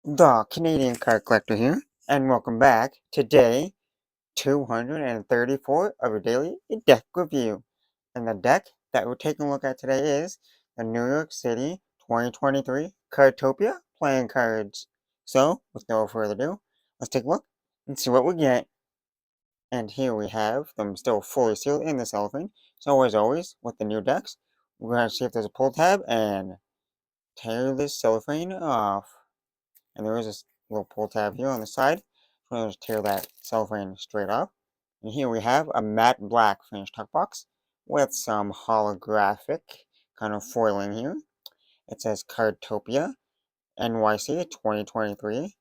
The Canadian Card Collector here, and welcome back to day 234 of your daily deck review. And the deck that we're taking a look at today is the New York City 2023 Cardtopia playing cards. So, with no further ado, let's take a look and see what we get. And here we have them still fully sealed in the cellophane. So, as always, with the new decks, we're going to see if there's a pull tab and tear this cellophane off. And there is a little pull tab here on the side. So I'm going to tear that cellophane straight off. And here we have a matte black finished tuck box with some holographic kind of foiling here. It says Cardtopia NYC 2023.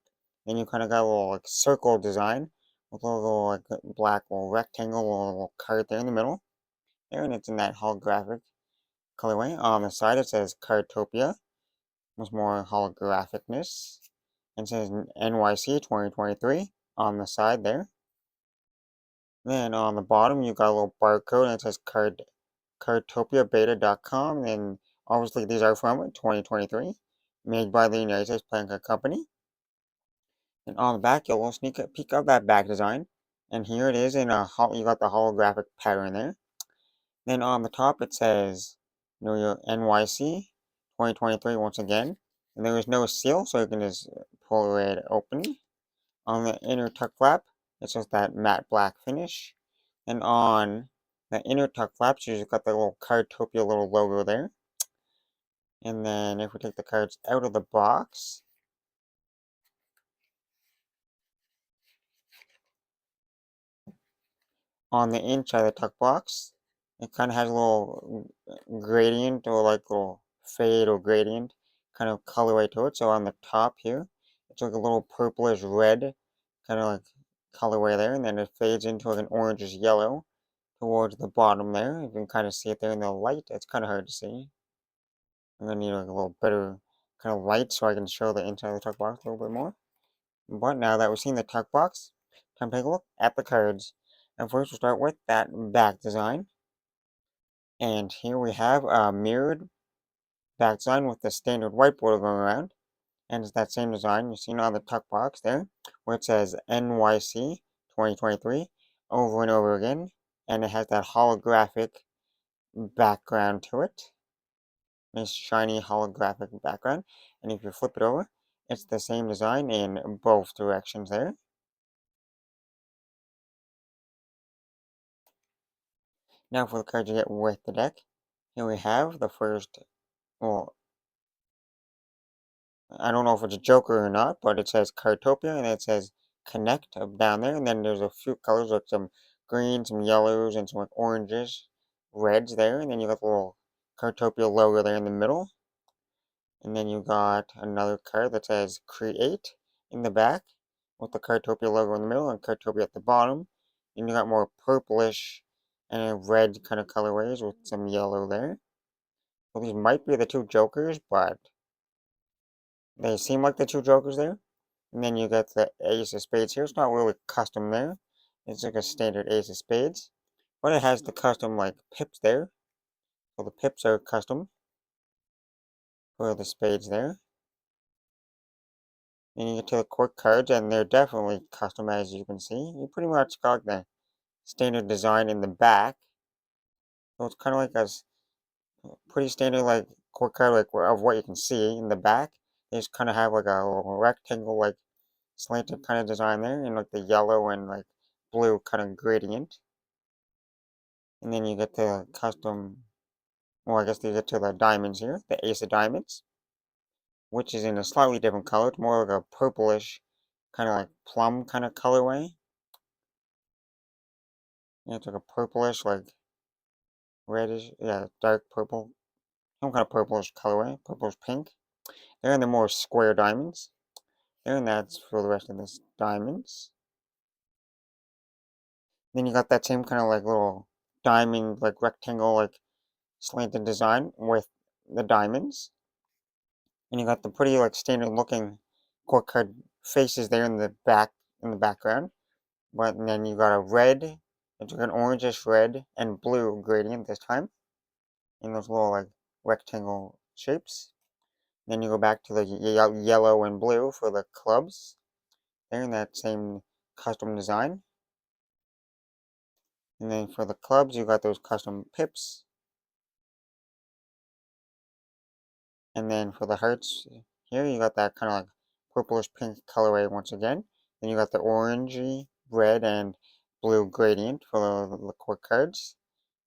And you kind of got a little like circle design with a little like black little rectangle, little card there in the middle. There, and it's in that holographic colorway. On the side it says Cardtopia with more holographicness. And says NYC 2023 on the side there. Then on the bottom, you got a little barcode and it says cardtopiabeta.com. And obviously, these are from 2023, made by the United States Playing Card Company. And on the back, you'll a sneak peek of that back design. And here it is in you got the holographic pattern there. Then on the top, it says New York NYC 2023 once again. And there is no seal, so you can just pull it open. On the inner tuck flap, it's just that matte black finish. And on the inner tuck flaps, you just got the little Cardtopia little logo there. And then if we take the cards out of the box, on the inside of the tuck box, it kind of has a little gradient or like a little fade or gradient kind of colorway to it. So on the top here, it's like a little purplish red kind of like colorway there, and then it fades into like an orangish yellow towards the bottom there. You can kind of see it there in the light. It's kind of hard to see. I'm gonna need like a little better kind of light so I can show the inside of the tuck box a little bit more. But now that we've seen the tuck box, time to take a look at the cards. And first we'll start with that back design. And here we have a mirrored back design with the standard white border going around. And it's that same design you've seen on the tuck box there, where it says NYC 2023 over and over again. And it has that holographic background to it. Nice shiny holographic background. And if you flip it over, it's the same design in both directions there. Now for the cards you get with the deck. Here we have the first, well, I don't know if it's a Joker or not, but it says Cardtopia and it says Connect up down there. And then there's a few colors like some greens, some yellows, and some like oranges, reds there. And then you got the little Cardtopia logo there in the middle. And then you got another card that says Create in the back with the Cardtopia logo in the middle and Cardtopia at the bottom. And you got more purplish and red kind of colorways with some yellow there. Well, these might be the two Jokers, but they seem like the two Jokers there. And then you got the Ace of Spades here. It's not really custom there. It's like a standard Ace of Spades. But it has the custom like pips there. So the pips are custom for the spades there. Then you get to the court cards, and they're definitely custom as you can see. You pretty much got the standard design in the back. So it's kind of like a pretty standard like court card like of what you can see in the back. They just kind of have like a little rectangle like slanted kind of design there, and like the yellow and like blue kind of gradient. And then you get the custom, well, I guess you get to the diamonds here, the Ace of Diamonds, which is in a slightly different color. It's more like a purplish, kind of like plum kind of colorway. Yeah, it's like a purplish, like reddish, yeah, dark purple, some kind of purplish colorway, purplish pink. They're in the more square diamonds. There, and that's for the rest of this diamonds. Then you got that same kind of like little diamond, like rectangle, like slanted design with the diamonds. And you got the pretty like standard looking court card faces there in the background. But then you got a red, it's like an orangish red and blue gradient this time in those little like rectangle shapes. Then you go back to the yellow and blue for the clubs. They're in that same custom design. And then for the clubs, you got those custom pips. And then for the hearts, here you got that kind of like purplish pink colorway once again. Then you got the orangey, red, and blue gradient for the core cards.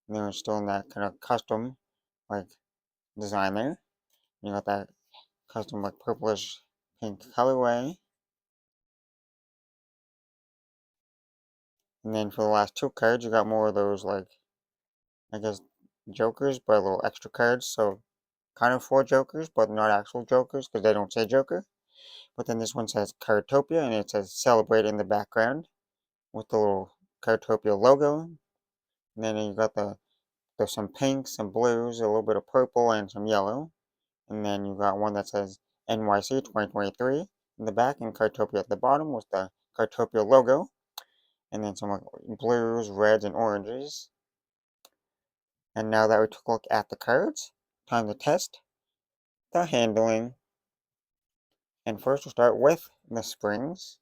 And they're still in that kind of custom like design there. You got that custom like purplish pink colorway. And then for the last two cards, you got more of those like, I guess, jokers, but a little extra cards. So kind of four jokers, but not actual jokers because they don't say joker. But then this one says Cardtopia and it says celebrate in the background with the little Cardtopia logo. And then you got there's some pinks, some blues, a little bit of purple, and some yellow. And then you got one that says NYC 2023 in the back and Cardtopia at the bottom with the Cardtopia logo. And then some like blues, reds, and oranges. And now that we took a look at the cards, time to test the handling. And first we'll start with the springs.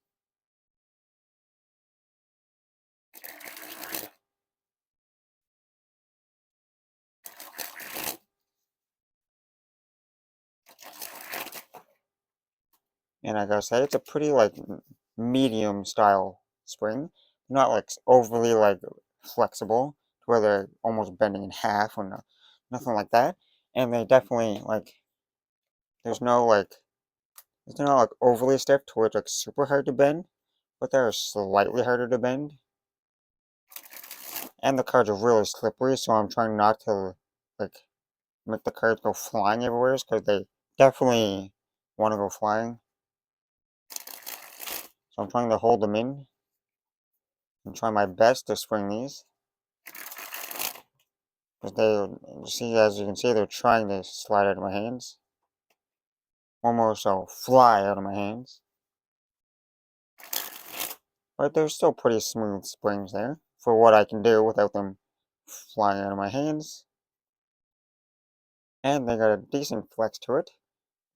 And I gotta say, it's a pretty like medium style spring. Not like overly like flexible to where they're almost bending in half or nothing like that. And they definitely like there's no like it's not like overly stiff to where it's like super hard to bend, but they're slightly harder to bend. And the cards are really slippery, so I'm trying not to like make the cards go flying everywhere because they definitely want to go flying. So I'm trying to hold them in and try my best to spring these. Because as you can see, they're trying to slide out of my hands. Or more so, fly out of my hands. But they're still pretty smooth springs there for what I can do without them flying out of my hands. And they got a decent flex to it,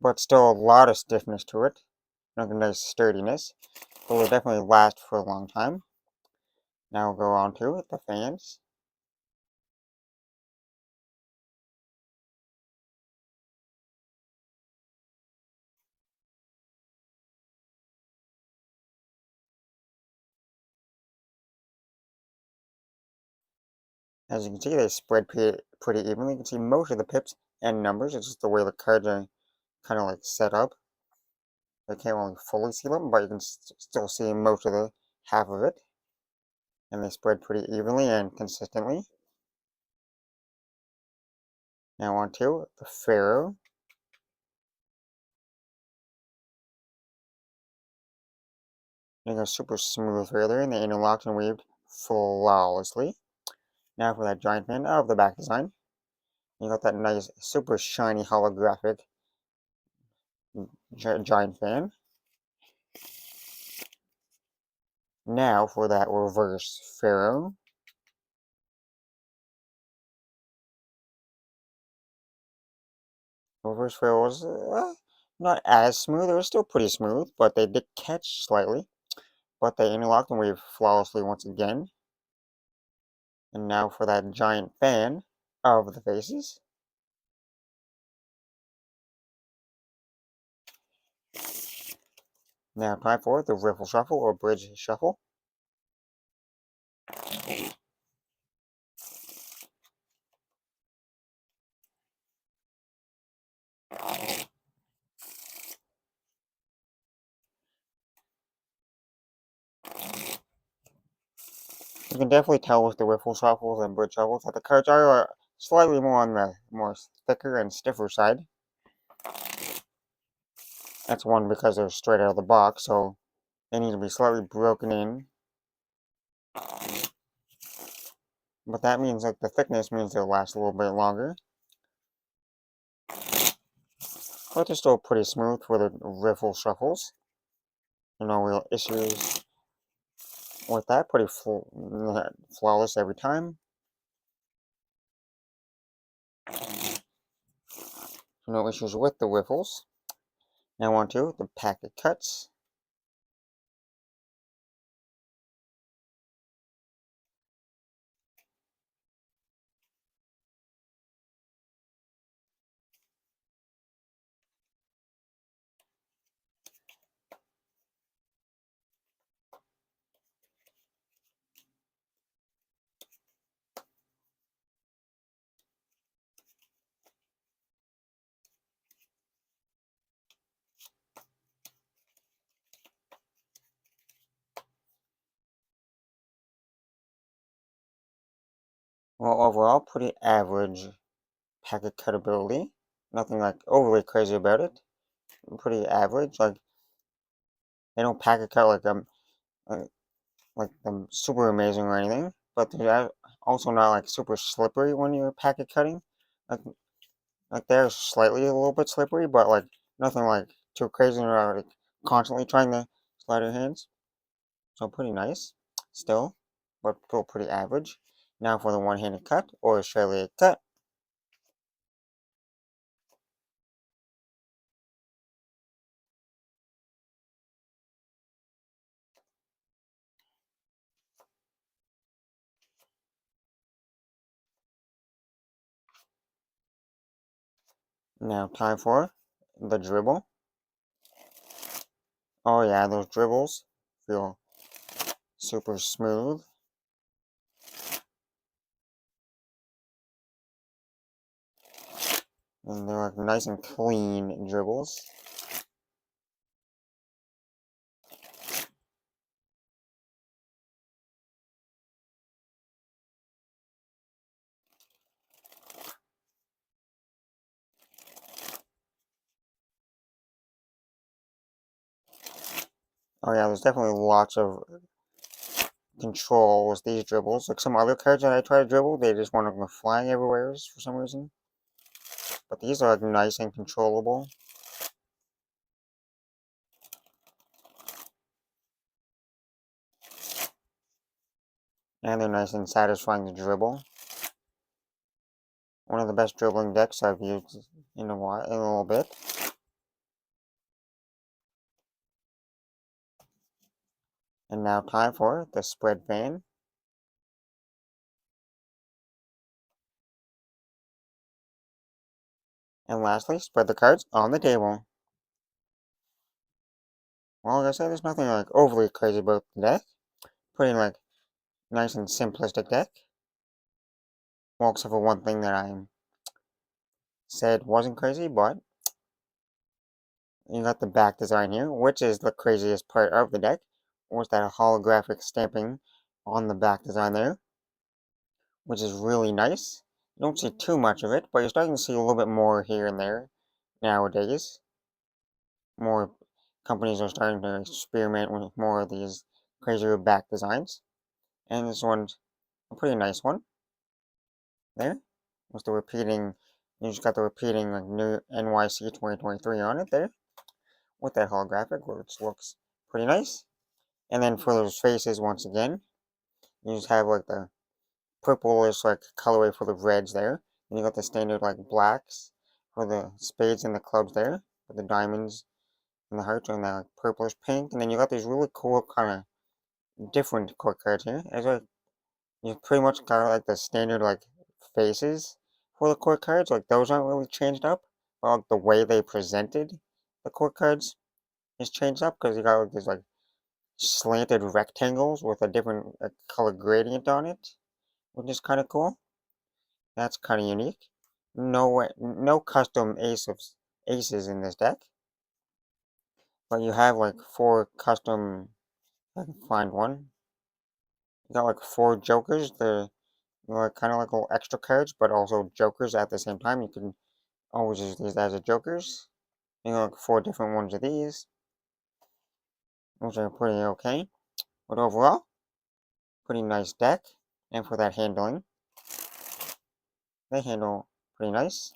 but still a lot of stiffness to it. Like a nice sturdiness. But will definitely last for a long time. Now we'll go on to the fans. As you can see, they spread pretty evenly. You can see most of the pips and numbers. It's just the way the cards are kind of like set up. I can't really fully see them, but you can still see most of the half of it. And they spread pretty evenly and consistently. Now on to the Pharaoh. They go super smooth further and they interlocked and weaved flawlessly. Now for that giant fan of the back design. You got that nice super shiny holographic giant fan. Now for that reverse Pharaoh. Reverse Pharaoh was not as smooth. It was still pretty smooth, but they did catch slightly. But they interlocked and weaved flawlessly once again. And now for that giant fan of the faces. Now time for the riffle shuffle or bridge shuffle. You can definitely tell with the riffle shuffles and bridge shuffles that the cards are slightly more on the more thicker and stiffer side. That's one because they're straight out of the box, so they need to be slightly broken in. But that means like the thickness means they'll last a little bit longer. But they're still pretty smooth for the riffle shuffles. No real issues with that. Pretty flawless every time. No issues with the wiffles. Now on to the packet cuts. Well, overall, pretty average packet cutability. Nothing like overly crazy about it. Pretty average. Like they don't packet cut uh, like super amazing or anything, but they're also not like super slippery when you're packet cutting. Like they're slightly a little bit slippery, but like nothing like too crazy or like constantly trying to slide your hands. So pretty nice still, but still pretty average. Now for the one-handed cut or Australia cut. Now time for the dribble. Oh yeah, those dribbles feel super smooth. And they're like nice and clean dribbles. Oh yeah, there's definitely lots of control with these dribbles. Like some other cards that I try to dribble, they just want to go flying everywhere for some reason. But these are like nice and controllable. And they're nice and satisfying to dribble. One of the best dribbling decks I've used in in a little bit. And now time for the spread fan. And lastly, spread the cards on the table. Well, like I said, there's nothing like overly crazy about the deck. Pretty like nice and simplistic deck. Well, except for one thing that I said wasn't crazy, but you got the back design here, which is the craziest part of the deck. Was that holographic stamping on the back design there, which is really nice. You don't see too much of it, but you're starting to see a little bit more here and there nowadays. More companies are starting to experiment with more of these crazier back designs. And this one's a pretty nice one. There. With the repeating, you just got the repeating like new NYC 2023 on it there. With that holographic, which looks pretty nice. And then for those faces, once again, you just have like the purplish like colorway for the reds there. And you got the standard like blacks for the spades and the clubs there. For the diamonds and the hearts and the like, purplish pink. And then you got these really cool kind of different court cards here. As like you pretty much got like the standard like faces for the court cards. Like those aren't really changed up. But like, the way they presented the court cards is changed up because you got like these like slanted rectangles with a different color gradient on it, which is kind of cool. That's kind of unique. No custom aces in this deck, but you have like four custom. If I can find one. You got like four jokers. They're like kind of like little extra cards, but also jokers at the same time. You can always use these as a jokers. You got like four different ones of these, which are pretty okay. But overall, pretty nice deck. And for that handling, they handle pretty nice.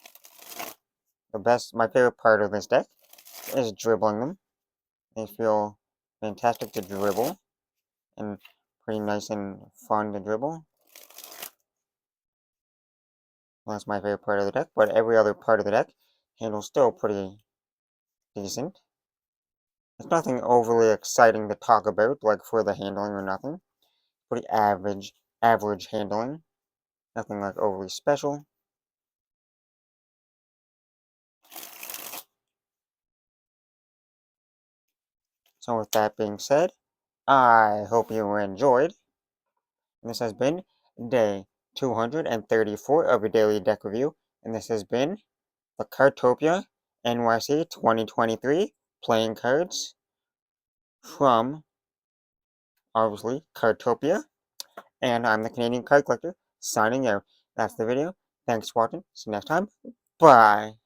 My favorite part of this deck is dribbling them. They feel fantastic to dribble and pretty nice and fun to dribble. Well, that's my favorite part of the deck, but every other part of the deck Handle's still pretty decent. There's nothing overly exciting to talk about, like for the handling or nothing. Pretty average handling. Nothing like overly special. So with that being said, I hope you enjoyed. This has been day 234 of your daily deck review, and this has been the Cardtopia NYC 2023 playing cards from, obviously, Cardtopia, and I'm the Canadian Card Collector, signing out. That's the video. Thanks for watching. See you next time. Bye.